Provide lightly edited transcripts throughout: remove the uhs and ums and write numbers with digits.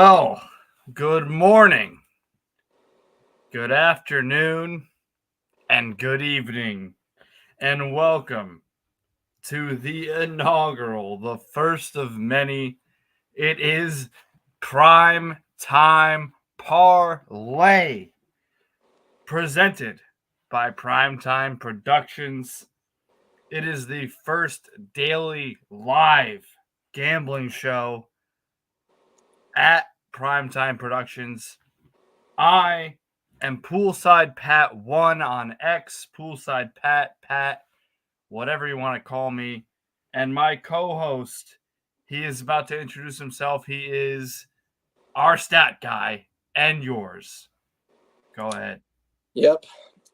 Well, good morning, good afternoon, and good evening, and welcome to the inaugural, the first of many. It is Prime Time Parlay, presented by PrimeTime Productions. It is the first daily live gambling show at PrimeTime Productions. I am Poolside Pat 1 on X, Poolside Pat, whatever you want to call me. And my co-host, he is about to introduce himself. He is our stat guy and yours. Go ahead. Yep,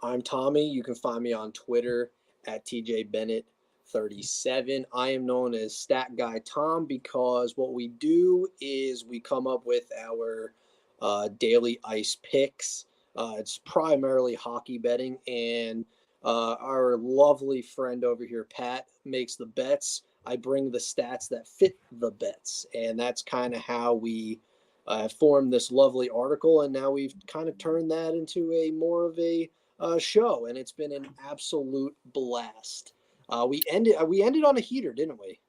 I'm Tommy. You can find me on Twitter at TJBennett37. I am known as Stat Guy Tom because what we do is we come up with our daily ice picks. It's primarily hockey betting, and our lovely friend over here, Pat, makes the bets. I bring the stats that fit the bets, and that's kind of how we formed this lovely article, and now we've kind of turned that into a more of a show, and it's been an absolute blast. We ended on a heater, didn't we?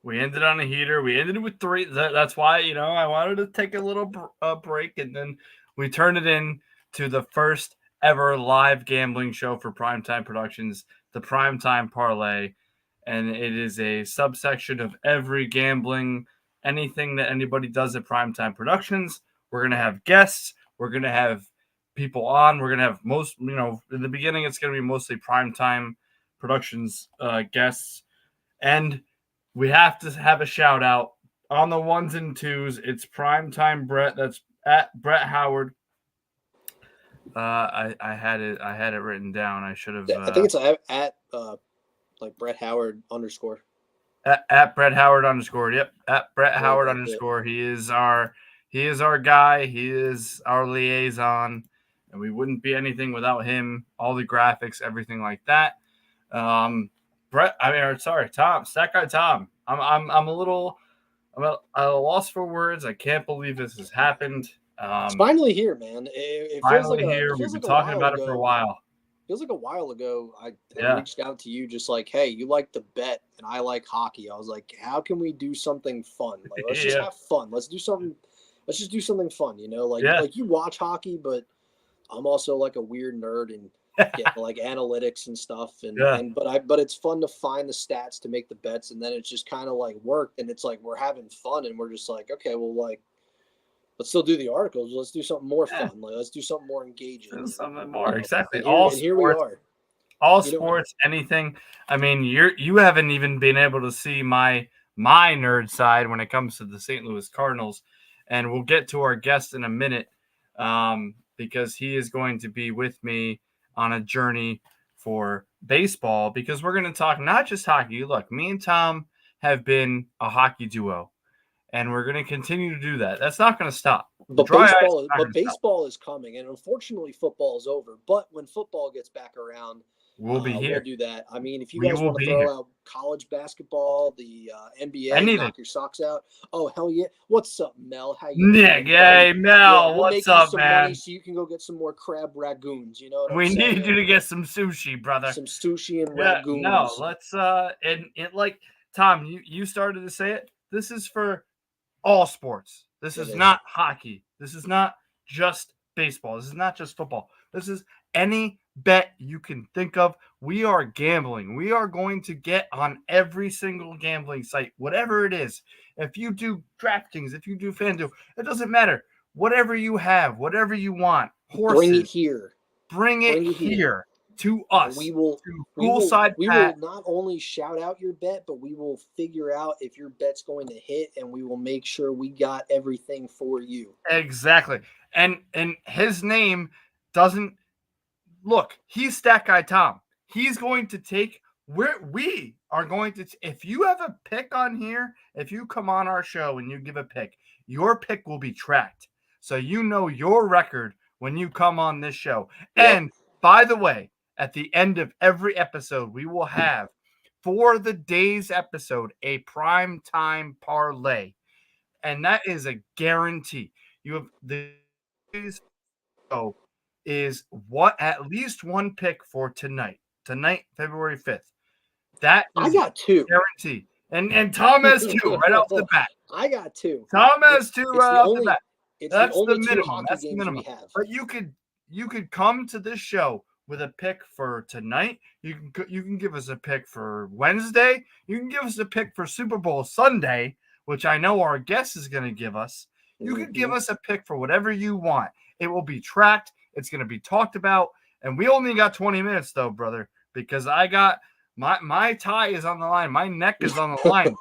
We ended on a heater. We ended it with 3. That's why, I wanted to take a little break, and then we turned it in to the first ever live gambling show for Primetime Productions, the Primetime Parlay. And it is a subsection of every gambling, anything that anybody does at Primetime Productions. We're going to have guests. We're going to have people on. We're going to have in the beginning, it's going to be mostly Primetime Productions guests. And we have to have a shout out on the ones and twos. It's Primetime Brett. That's at Brett Howard. I had it written down. I should have. I think it's at like Brett Howard _ At Brett Howard _ Yep, at Brett Howard _ He is our guy. He is our liaison, and we wouldn't be anything without him. All the graphics, everything like that. Tom, Stat Guy Tom. I'm at a loss for words. I can't believe this has happened. It's finally here, man. It feels like here. We've been talking about it for a while. Feels like a while ago I reached out to you just like, hey, you like to bet and I like hockey. I was like, how can we do something fun? Like, let's just have fun. Let's just do something fun, like you watch hockey, but I'm also like a weird nerd and get like analytics and stuff but it's fun to find the stats to make the bets, and then it's just kind of like worked, and it's like we're having fun and we're just like, okay, well, like, let's still do the articles. Let's do something more fun. Like, let's do something more engaging. Something more. Exactly. Here we are. All sports, anything. I mean, you haven't even been able to see my nerd side when it comes to the St. Louis Cardinals. And we'll get to our guest in a minute because he is going to be with me on a journey for baseball, because we're going to talk not just hockey. Look, me and Tom have been a hockey duo, and we're going to continue to do that. That's not going to stop. But baseball is coming, and unfortunately, football is over. But when football gets back around, we'll be here. We'll do that. I mean, if you guys want to throw out college basketball, the NBA, knock your socks out. Oh, hell yeah! What's up, Mel? How you doing? Hey, Mel. We'll what's up, man? Money so you can go get some more crab ragoons. You know what we I'm need you to get some sushi, brother. Some sushi and ragoons. No, let's and it, like Tom, you started to say it. This is for all sports. This is not hockey. This is not just baseball. This is not just football. This is any bet you can think of. We are gambling. We are going to get on every single gambling site, whatever it is. If you do DraftKings, if you do FanDuel, it doesn't matter. Whatever you have, whatever you want, horses, bring it here. Bring it here to us. We will not only shout out your bet, but we will figure out if your bet's going to hit, and we will make sure we got everything for you. Exactly. And his name doesn't look. He's Stat Guy Tom. He's going to take we are going to. If you have a pick on here, if you come on our show and you give a pick, your pick will be tracked, so you know your record when you come on this show. Yep. And by the way, at the end of every episode, we will have, for the day's episode, a Primetime Parlay. and that is a guarantee. You have the show is what at least one pick for tonight. Tonight, February 5th. That I is got two. guarantee. And Tom has two right off the bat. I got two. Tom has two It's right the off the only bat. it's the That's the only two minimum. hockey That's the games we minimum. have. But you could come to this show with a pick for tonight. You can give us a pick for Wednesday. You can give us a pick for Super Bowl Sunday, which I know our guest is going to give us. You can give us a pick for whatever you want. It will be tracked. It's going to be talked about. And we only got 20 minutes though, brother, because I got my tie is on the line. My neck is on the line.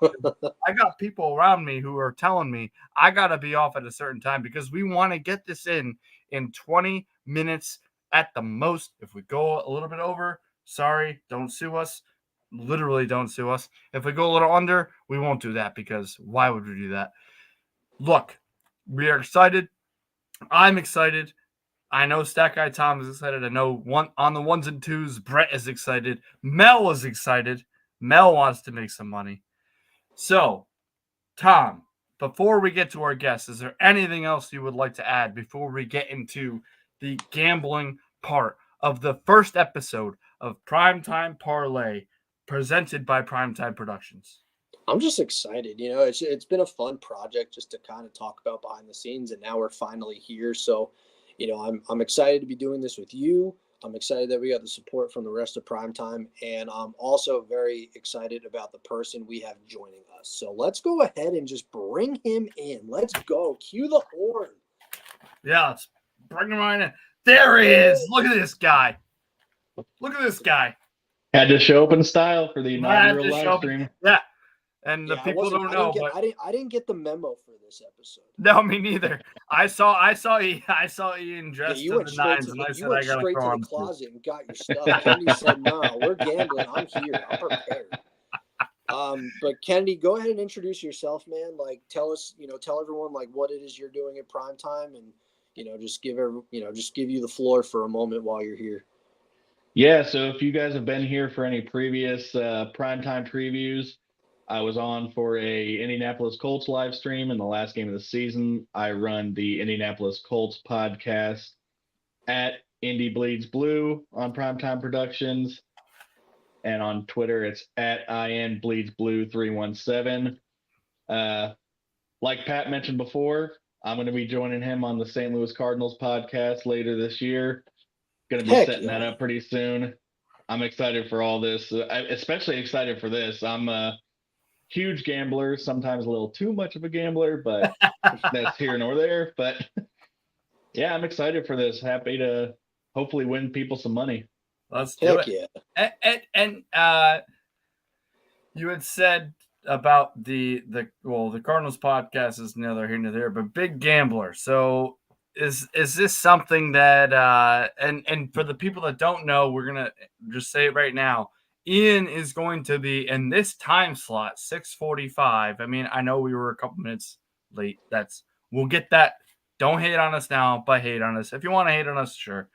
I got people around me who are telling me I got to be off at a certain time because we want to get this in 20 minutes at the most. If we go a little bit over, sorry, don't sue us. Literally don't sue us. If we go a little under, we won't do that because why would we do that? Look, we are excited. I'm excited. I know Stat Guy Tom is excited. I know on the ones and twos, Brett is excited. Mel is excited. Mel wants to make some money. So, Tom, before we get to our guests, is there anything else you would like to add before we get into the gambling part of the first episode of PrimeTime Parlay presented by PrimeTime Productions? I'm just excited. It's been a fun project just to kind of talk about behind the scenes, and now we're finally here. So, I'm excited to be doing this with you. I'm excited that we got the support from the rest of Primetime, and I'm also very excited about the person we have joining us. So let's go ahead and just bring him in. Let's go. Cue the horn. Yeah, let's bring him right in. There he is. Look at this guy. Look at this guy. Had to show up in style for the inaugural live stream. Yeah. And the people don't know, but I didn't get the memo for this episode. No, me neither. I saw Ian dressed to the nines, and I said I gotta straight go to on the closet and got your stuff. Kennedy said, "No, we're gambling. I'm here. I'm prepared." But Kennedy, go ahead and introduce yourself, man. Like, tell everyone like what it is you're doing at Primetime, and just give you the floor for a moment while you're here. Yeah, so if you guys have been here for any previous Primetime previews, I was on for a Indianapolis Colts live stream in the last game of the season. I run the Indianapolis Colts podcast at Indy Bleeds Blue on Primetime Productions. And on Twitter, it's at IN Bleeds Blue 317. Like Pat mentioned before, I'm going to be joining him on the St. Louis Cardinals podcast later this year. Going to be setting that up pretty soon. I'm excited for all this. I'm especially excited for this. I'm a huge gambler, sometimes a little too much of a gambler, but that's here nor there. But yeah, I'm excited for this. Happy to hopefully win people some money. Let's do it. Yeah. And you had said about the Cardinals podcast is neither here nor there, but big gambler. So is this something that and for the people that don't know, we're gonna just say it right now. Ian is going to be in this time slot, 6:45. I mean, I know we were a couple minutes late. We'll get that. Don't hate on us now, but hate on us. If you want to hate on us, sure.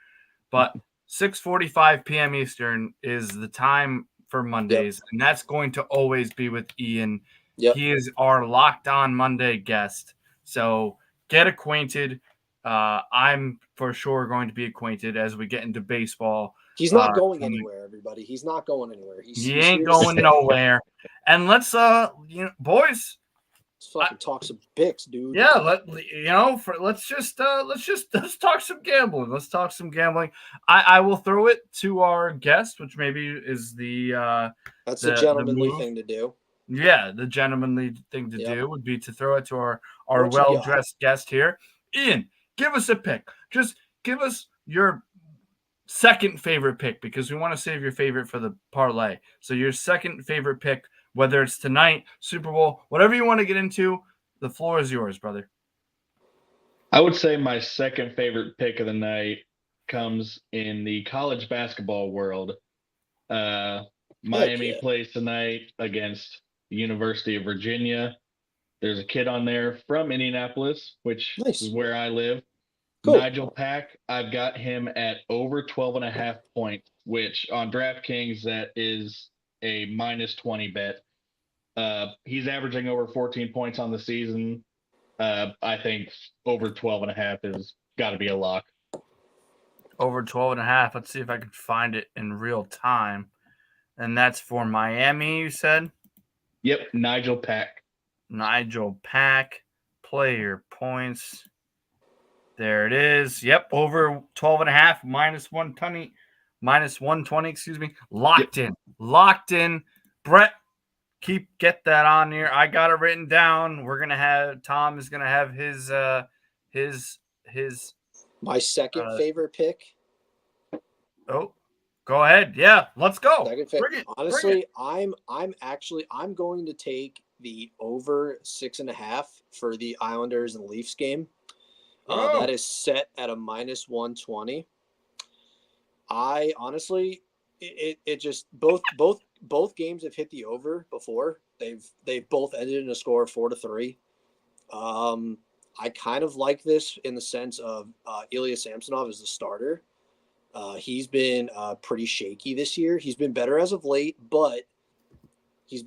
But 6:45 p.m. Eastern is the time for Mondays, and that's going to always be with Ian. Yep. He is our Locked On Monday guest. So get acquainted. I'm for sure going to be acquainted as we get into baseball. He's not going anywhere, everybody. He's not going anywhere. He ain't going nowhere. And let's, boys. Let's fucking talk some picks, dude. Yeah, let's talk some gambling. Let's talk some gambling. I will throw it to our guest, which maybe is that's the gentlemanly thing to do. Yeah, the gentlemanly thing to do would be to throw it to our well-dressed guest here. Ian, give us a pick. Just give us your second favorite pick because we want to save your favorite for the parlay. So your second favorite pick, whether it's tonight, Super Bowl, whatever you want to get into, the floor is yours, brother. I would say my second favorite pick of the night comes in the college basketball world. Miami plays tonight against the University of Virginia. There's a kid on there from Indianapolis, which is where I live. Cool. Nigel Pack, I've got him at over 12.5 points, which on DraftKings, that is a -20 bet. He's averaging over 14 points on the season. I think over 12.5 is got to be a lock. Over 12.5. Let's see if I can find it in real time. And that's for Miami, you said? Yep, Nigel Pack. Nigel Pack, player points. There it is. Yep, over 12.5, minus 120, excuse me. Locked in. Locked in. Brett, get that on here. I got it written down. Tom is gonna have his My second favorite pick. Oh, go ahead. Yeah, let's go. Second pick. Bring it. Honestly, I'm going to take the over 6.5 for the Islanders and Leafs game. That is set at a minus 120. I honestly, it just both games have hit the over before. They've both ended in a score of 4-3. I kind of like this in the sense of Ilya Samsonov as the starter. He's been pretty shaky this year. He's been better as of late, but he's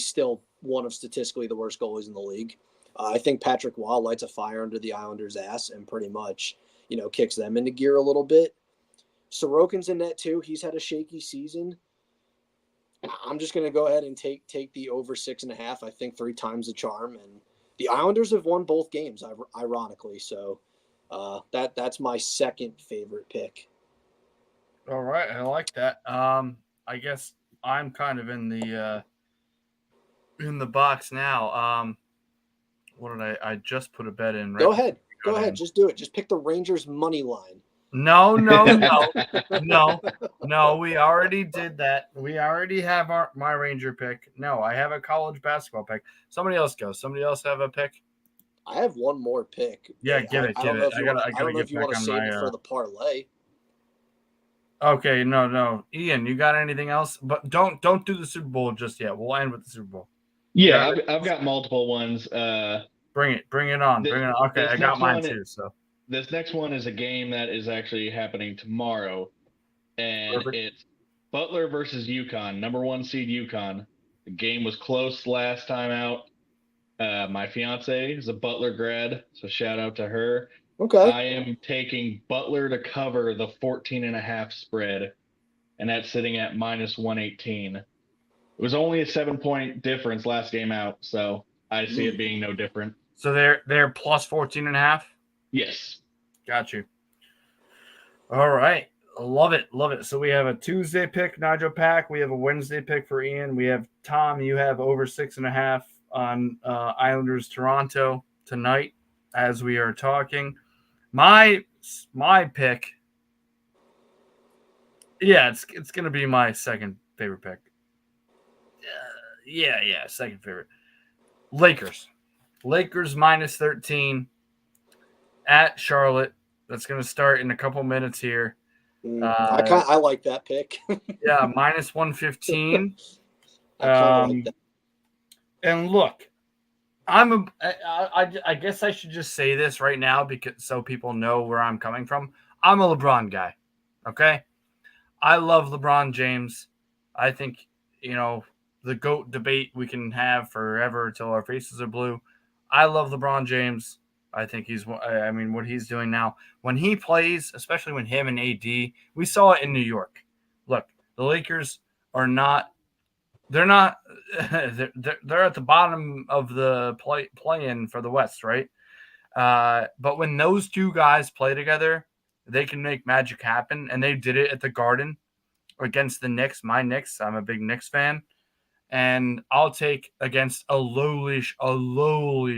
still one of statistically the worst goalies in the league. I think Patrick Waugh lights a fire under the Islanders' ass and pretty much, kicks them into gear a little bit. Sorokin's in net too. He's had a shaky season. I'm just going to go ahead and take the over 6.5. I think 3 times the charm. And the Islanders have won both games, ironically. So that's my second favorite pick. All right, I like that. I guess I'm kind of in the box now. What did I just put a bet in? Right. Go ahead. Just do it. Just pick the Rangers money line. No. We already did that. We already have my Ranger pick. No, I have a college basketball pick. Somebody else go. Somebody else have a pick. I have one more pick. Yeah, give it. I don't know if you want to save it for the parlay. Okay, no. Ian, you got anything else? But don't do the Super Bowl just yet. We'll end with the Super Bowl. Yeah, I've got multiple ones. Bring it on. Okay, I got mine too. So this next one is a game that is actually happening tomorrow, and it's Butler versus UConn, number 1 seed UConn. The game was close last time out. My fiance is a Butler grad, so shout out to her. Okay. I am taking Butler to cover the 14.5 spread, and that's sitting at minus 118. It was only a 7-point difference last game out, so I see it being no different. So they're plus 14.5? Yes. Got you. All right. Love it. So we have a Tuesday pick, Nigel Pack. We have a Wednesday pick for Ian. We have Tom. You have over 6.5 on Islanders Toronto tonight as we are talking. My pick. Yeah, it's gonna be my second favorite pick. Second favorite. Lakers minus 13 at Charlotte. That's gonna start in a couple minutes here. I like that pick. Yeah, minus 115. I kind of like that. And look, I guess I should just say this right now because so people know where I'm coming from. I'm a LeBron guy. Okay? I love LeBron James. I think, the GOAT debate we can have forever till our faces are blue. I love LeBron James. I think what he's doing now. When he plays, especially when him and AD, we saw it in New York. Look, the Lakers are not they're at the bottom of the play-in for the West, right? But when those two guys play together, they can make magic happen, and they did it at the Garden against the Knicks. My Knicks, I'm a big Knicks fan, and I'll take against a lowly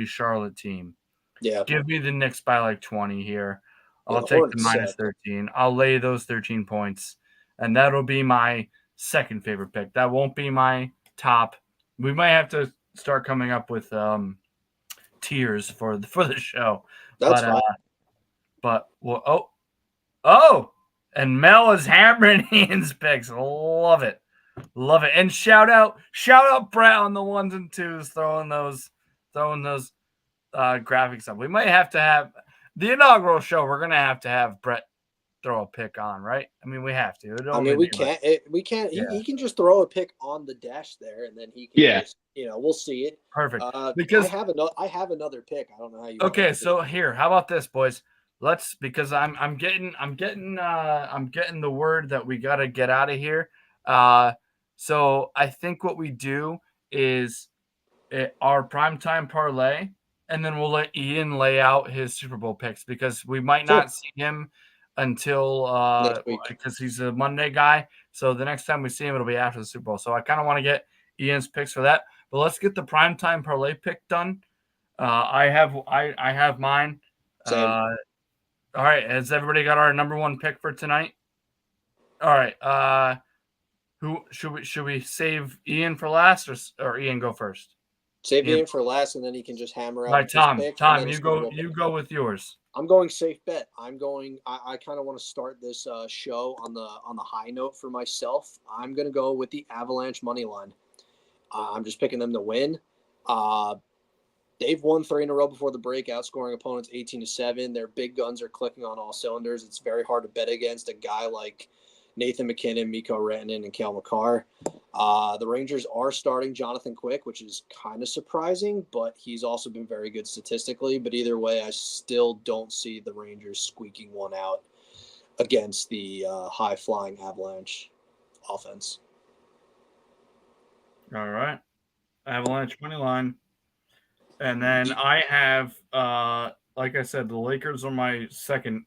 Charlotte team. Yeah, give me the Knicks by like 20 here. I'll take the minus 13. I'll lay those 13 points, and that'll be my second favorite pick. That won't be my top. We might have to start coming up with tiers for the show. That's fine. And Mel is hammering Ian's picks. Love it. And shout out Brett on the 1s and 2s throwing those graphics up. We might have to have the inaugural show. We're gonna have to have Brett throw a pick on, right? I mean, we have to. It'd I only mean, we be like- can't. We can't. Yeah. He can just throw a pick on the dash there, and then he can Yeah. just, we'll see it. Perfect. I Because have another pick. I don't know how you. okay, so here, how about this, boys? Let's because I'm getting the word that we gotta get out of here. So I think what we do is our primetime parlay, and then we'll let Ian lay out his Super Bowl picks because we might not see him until Next week. because he's a Monday guy. So the next time we see him, it'll be after the Super Bowl. So I kind of want to get Ian's picks for that. But let's get the primetime parlay pick done. I have mine. Same. All right. Has everybody got our number one pick for tonight? All right. Who should we save Ian for last or Ian go first? Save Ian for last, and then he can just hammer out. All right, his Tom. pick, Tom, you go with yours. I'm going safe bet. I kind of want to start this show on the high note for myself. I'm going to go with the Avalanche money line. I'm just picking them to win. They've won 3 in a row before the break, outscoring opponents 18-7. Their big guns are clicking on all cylinders. It's very hard to bet against a guy like Nathan McKinnon, Mikko Rantanen, and Cale Makar. The Rangers are starting Jonathan Quick, which is kind of surprising, but he's also been very good statistically. But either way, I still don't see the Rangers squeaking one out against the high-flying Avalanche offense. All right. Avalanche money line. And then I have, like I said, the Lakers are my second.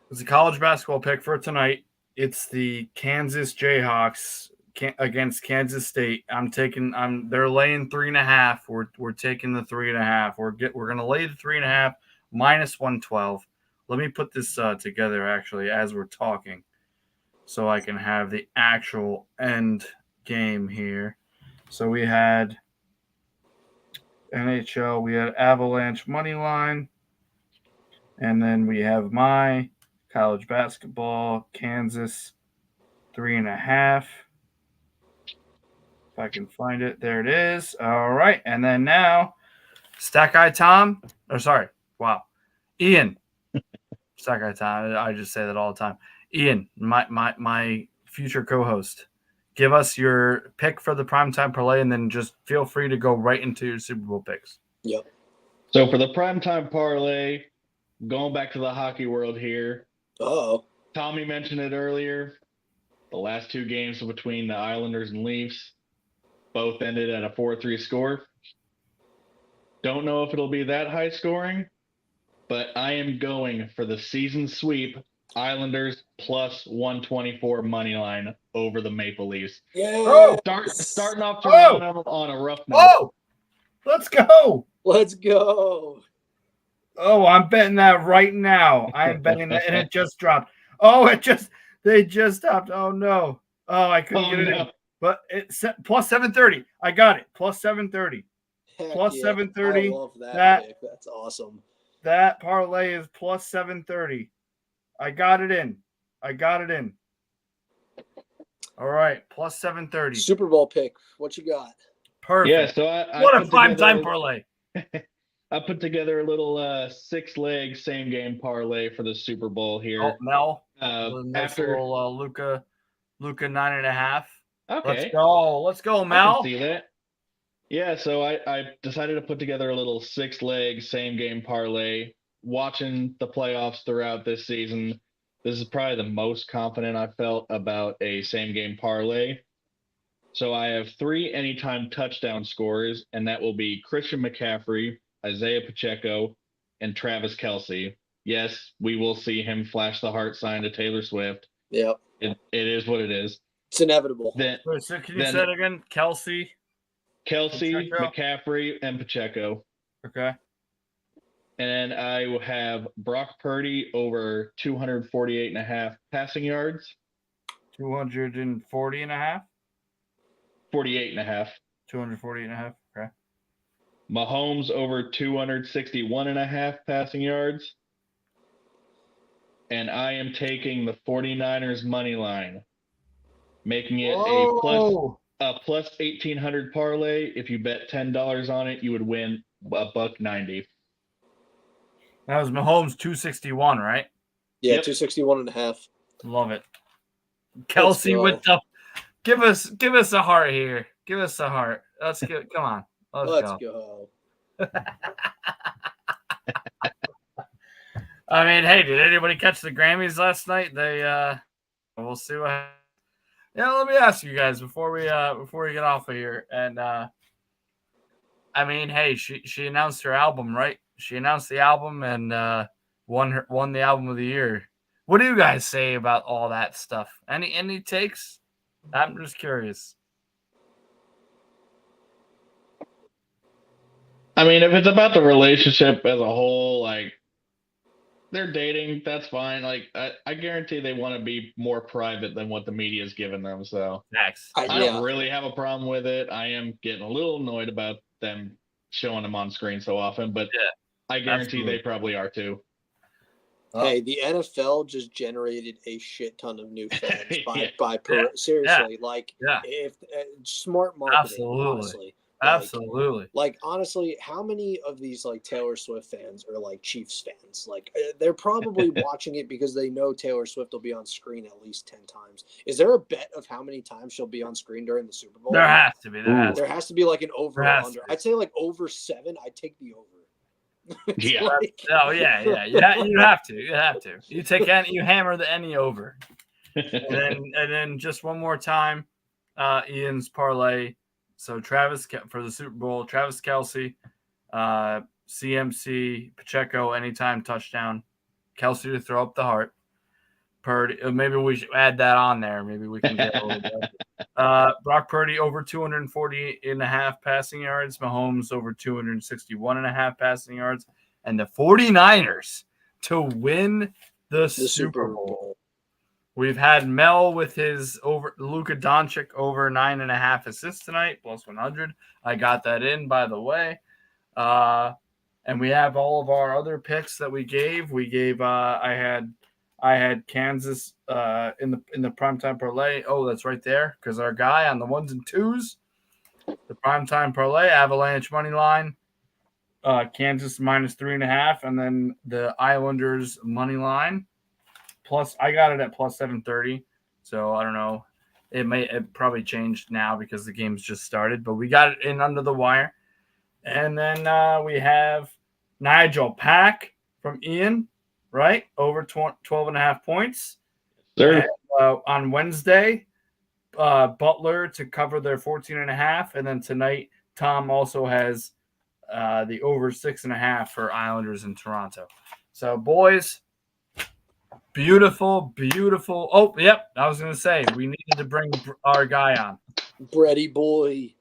It's a college basketball pick for tonight. It's the Kansas Jayhawks against Kansas State. They're laying 3.5. We're taking the 3.5. We're gonna lay the 3.5 minus 112. Let me put this together actually as we're talking, so I can have the actual end game here. So we had NHL, we had Avalanche money line, and then we have my college basketball Kansas 3.5. If I can find it, there it is. All right, and then now Stack Guy Tom, Ian. Stack Guy Tom. I just say that all the time. Ian, my future co-host. Give us your pick for the primetime parlay, and then just feel free to go right into your Super Bowl picks. Yep. So for the primetime parlay, going back to the hockey world here. Uh-oh. Tommy mentioned it earlier. The last 2 games between the Islanders and Leafs both ended at a 4-3 score. Don't know if it'll be that high scoring, but I am going for the season sweep Islanders plus 124 money line over the Maple Leafs. Yeah. Starting off Toronto on a rough note. Oh, let's go. Let's go. Oh, I'm betting that right now. I'm betting that, and it just dropped. Oh, they just stopped. Oh no. Oh, I couldn't get it in. But it's plus 730. I got it. Plus 730. Plus 730. I love that pick. That's awesome. That parlay is plus 730. I got it in. All right, plus 730. Super Bowl pick. What you got? Perfect. Yeah, so I what a primetime parlay. I put together a little 6-leg same game parlay for the Super Bowl here. Oh, Mel. After Luca 9.5. Okay. Let's go, Mel. I can see that. Yeah, so I decided to put together a little 6-leg same game parlay. Watching the playoffs throughout this season, this is probably the most confident I felt about a same game parlay. So I have 3 anytime touchdown scorers, and that will be Christian McCaffrey, Isaiah Pacheco, and Travis Kelce. Yes, we will see him flash the heart sign to Taylor Swift. Yep. It is what it is. It's inevitable. So can you say it again? Kelce, McCaffrey, and Pacheco. Okay. And I will have Brock Purdy over 248.5 passing yards. 240.5? 48.5. 248.5. Okay. Mahomes over 261.5 passing yards. And I am taking the 49ers money line, making it a plus 1,800 parlay. If you bet $10 on it, you would win $1.90. That was Mahomes 261, right? Yeah, Yep. 261.5. Love it. Kelsey with the give us a heart here. Give us a heart. Let's get come on. Let's go. I mean, hey, did anybody catch the Grammys last night? We'll see what happens. Yeah, let me ask you guys before we get off of here. And I mean, hey, she announced her album, right? She announced the album and won the album of the year. What do you guys say about all that stuff? Any takes? I'm just curious. I mean, if it's about the relationship as a whole, like they're dating, that's fine. Like I guarantee they want to be more private than what the media's given them. So Next. I don't really have a problem with it. I am getting a little annoyed about them showing them on screen so often, but I guarantee they probably are too. Hey, the NFL just generated a shit ton of new fans seriously. If smart marketing, honestly. Like honestly, how many of these like Taylor Swift fans are like Chiefs fans? Like they're probably watching it because they know Taylor Swift will be on screen at least 10 times. Is there a bet of how many times she'll be on screen during the Super Bowl? There has to be. There has to be like an over or under. I'd say like over 7. I'd take the over. Yeah. You have to. You take any. You hammer the any over, and then just one more time, Ian's parlay. So Travis for the Super Bowl, Travis Kelce, CMC, Pacheco anytime touchdown, Kelce to throw up the heart. Purdy, maybe we should add that on there. Maybe we can get a little bit. Brock Purdy over 240.5 passing yards. Mahomes over 261.5 passing yards. And the 49ers to win the Super Bowl. We've had Mel with his over Luka Doncic over 9.5 assists tonight, plus 100. I got that in, by the way. And we have all of our other picks that we gave. I had Kansas in the primetime parlay. Oh, that's right there, because our guy on the 1s and 2s, the primetime parlay, Avalanche money line, Kansas minus 3.5, and then the Islanders money line. Plus, I got it at plus 730. So I don't know. It probably changed now because the game's just started, but we got it in under the wire. And then we have Nigel Pack from Ian. Right? Over 12.5 points. Sure. And, on Wednesday, Butler to cover their 14.5. And then tonight, Tom also has the over 6.5 for Islanders in Toronto. So, boys, beautiful. Oh, yep. I was going to say, we needed to bring our guy on. Bretty boy.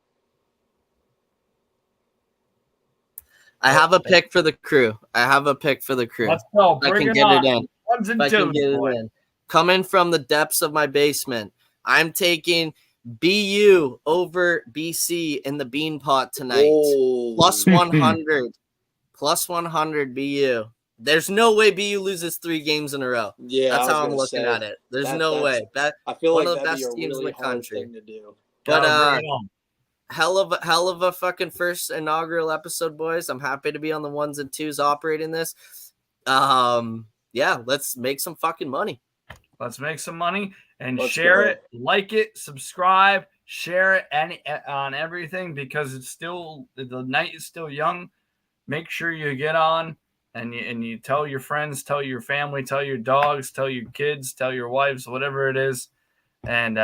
I have a pick for the crew. Let's go. Bring it on. 1s and 2s. Coming from the depths of my basement, I'm taking BU over BC in the bean pot tonight. Oh. Plus 100. Plus 100 BU. There's no way BU loses 3 games in a row. Yeah, that's how I'm looking at it. There's no way. I feel one like of the best teams in really the country. Thing to do. But hell of a fucking first inaugural episode, boys. I'm happy to be on the 1s and 2s operating this. Yeah, let's make some fucking money. Let's make some money and share it, like it, subscribe, share it on everything, because it's still, the night is still young. Make sure you get on and you tell your friends, tell your family, tell your dogs, tell your kids, tell your wives, whatever it is. And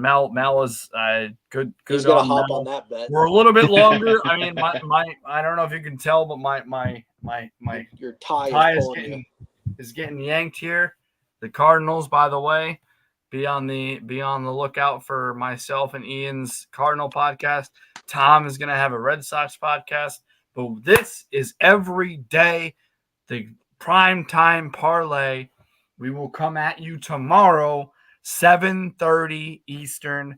Mel is good. He's gonna hop on that bet. We're a little bit longer. I mean, my I don't know if you can tell, but my your tie is getting yanked here. The Cardinals, by the way, be on the lookout for myself and Ian's Cardinal podcast. Tom is gonna have a Red Sox podcast, but this is every day the primetime parlay. We will come at you tomorrow. 7:30 Eastern.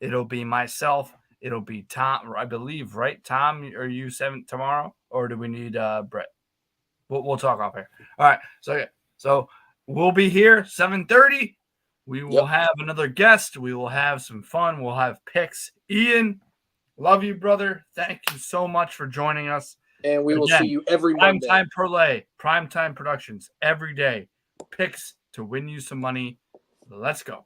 It'll be myself. It'll be Tom, I believe, right? Tom, are you 7 tomorrow, or do we need Brett? We'll talk off here. All right. So we'll be here 7:30. We will have another guest. We will have some fun. We'll have picks. Ian, love you, brother. Thank you so much for joining us. And we will see you every Monday. Primetime Parlay, Primetime Productions, every day. picks to win you some money. Let's go.